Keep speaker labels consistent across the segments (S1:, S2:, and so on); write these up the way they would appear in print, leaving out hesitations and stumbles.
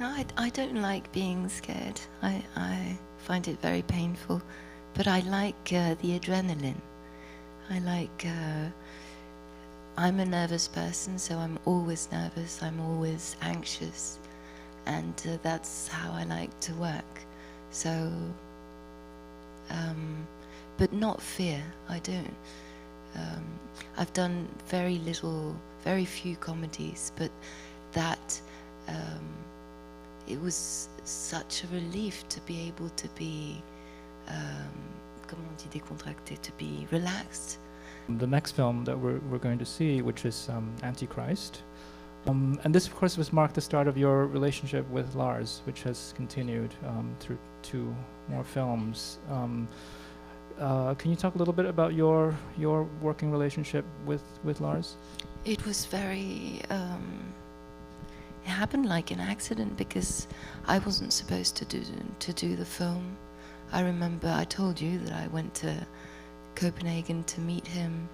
S1: No, I don't like being scared. I find it very painful, but I like the adrenaline. I like. I'm a nervous person, so I'm always nervous. I'm always anxious, and that's how I like to work. So, but not fear. I don't. I've done very few comedies, but that. It was such a relief to be able to be, comment on dit décontracté, to be relaxed.
S2: The next film that we're going to see, which is Antichrist, and this of course was marked the start of your relationship with Lars, which has continued through 2 more films. Can you talk a little bit about your working relationship with Lars?
S1: It was very. It happened like an accident because I wasn't supposed to do the film. I remember I told you that I went to Copenhagen to meet him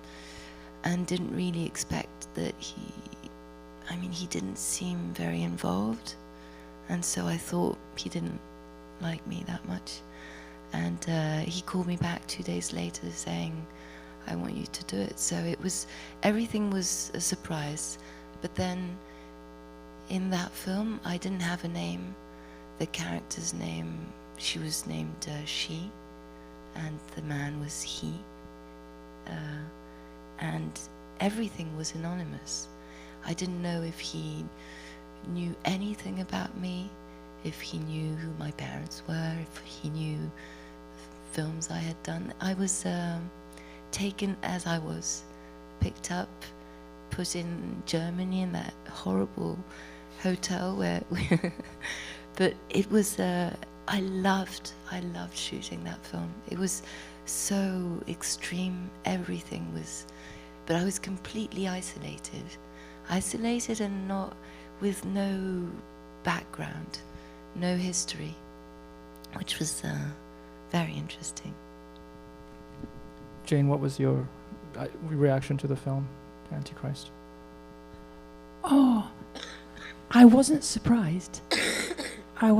S1: and didn't really expect that he didn't seem very involved, and so I thought he didn't like me that much, and he called me back 2 days later saying, I want you to do it. So everything was a surprise, but then in that film, I didn't have a name. The character's name, she was named she, and the man was he. And everything was anonymous. I didn't know if he knew anything about me, if he knew who my parents were, if he knew films I had done. I was taken as I was, picked up, put in Germany in that horrible hotel where but it was I loved shooting that film. It was so extreme, everything was, but I was completely isolated and not, with no background, no history, which was very interesting.
S2: Jane, what was your reaction to the film Antichrist?
S3: Oh, I wasn't surprised. I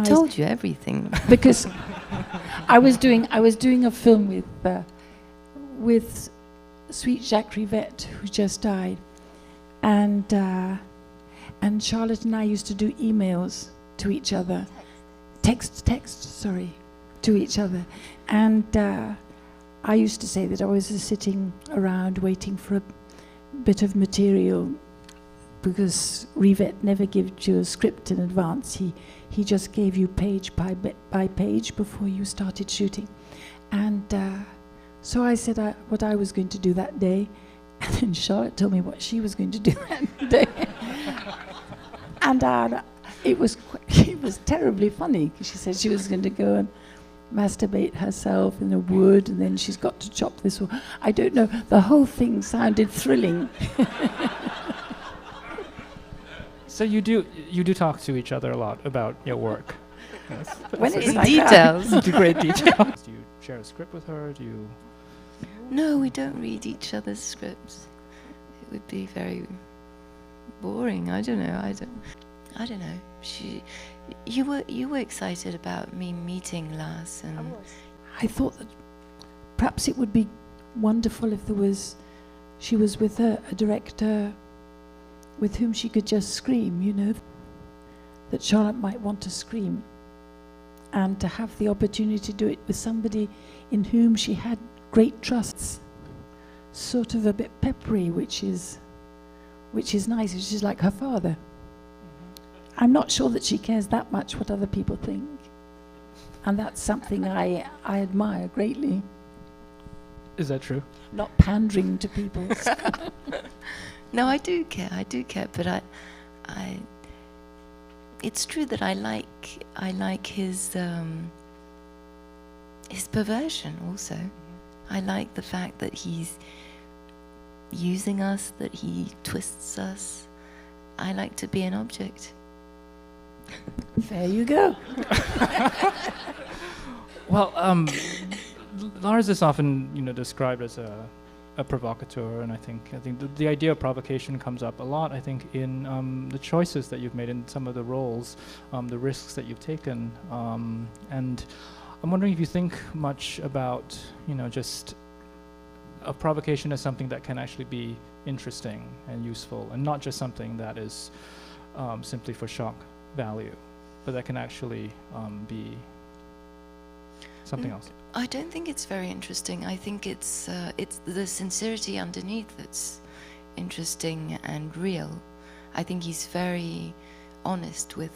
S1: told you everything
S3: because I was doing a film with sweet Jacques Rivette, who just died, and Charlotte and I used to do emails to each other, text to each other, and I used to say that I was sitting around waiting for a bit of material, because Rivette never gives you a script in advance. He just gave you page by page before you started shooting. And so I said what I was going to do that day, and then Charlotte told me what she was going to do that day. And it was terribly funny, because she said she was going to go and masturbate herself in a wood, and then she's got to chop this. I don't know. The whole thing sounded thrilling.
S2: So you do talk to each other a lot about your work. Yes.
S3: When it's
S1: in
S3: like
S1: details.
S2: To great details. Do you share a script with her? Do you?
S1: No, we don't read each other's scripts. It would be very boring. I don't know. You were excited about me meeting Lars, and
S3: I thought that perhaps it would be wonderful if she was with a director with whom she could just scream, that Charlotte might want to scream, and to have the opportunity to do it with somebody in whom she had great trusts, sort of a bit peppery, which is nice. She's like her father. I'm not sure that she cares that much what other people think, and that's something I admire greatly.
S2: Is that true?
S3: Not pandering to people.
S1: no, I do care, but it's true that I like his perversion also. I like the fact that he's using us, that he twists us. I like to be an object.
S3: There you go.
S2: Well, Lars is often, described as a a provocateur, and I think the idea of provocation comes up a lot. I think in the choices that you've made in some of the roles, the risks that you've taken, and I'm wondering if you think much about, just a provocation as something that can actually be interesting and useful, and not just something that is simply for shock value, but that can actually be something else.
S1: I don't think it's very interesting. I think it's the sincerity underneath that's interesting and real. I think he's very honest with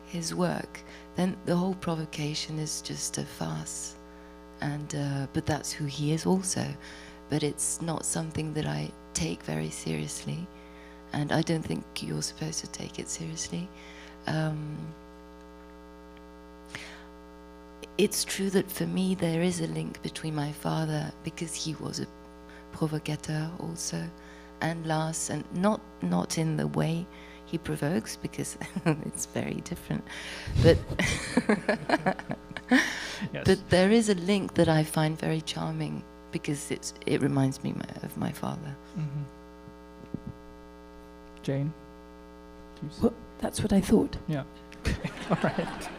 S1: his work. Then the whole provocation is just a farce, and but that's who he is also. But it's not something that I take very seriously, and I don't think you're supposed to take it seriously. It's true that for me there is a link between my father, because he was a provocateur also, and Lars, and not in the way he provokes, because it's very different, but
S2: Yes.
S1: but there is a link that I find very charming, because it reminds me of my father.
S2: Mm-hmm. Jane? Do you
S3: Well, that's what I thought.
S2: Yeah. Okay. All right.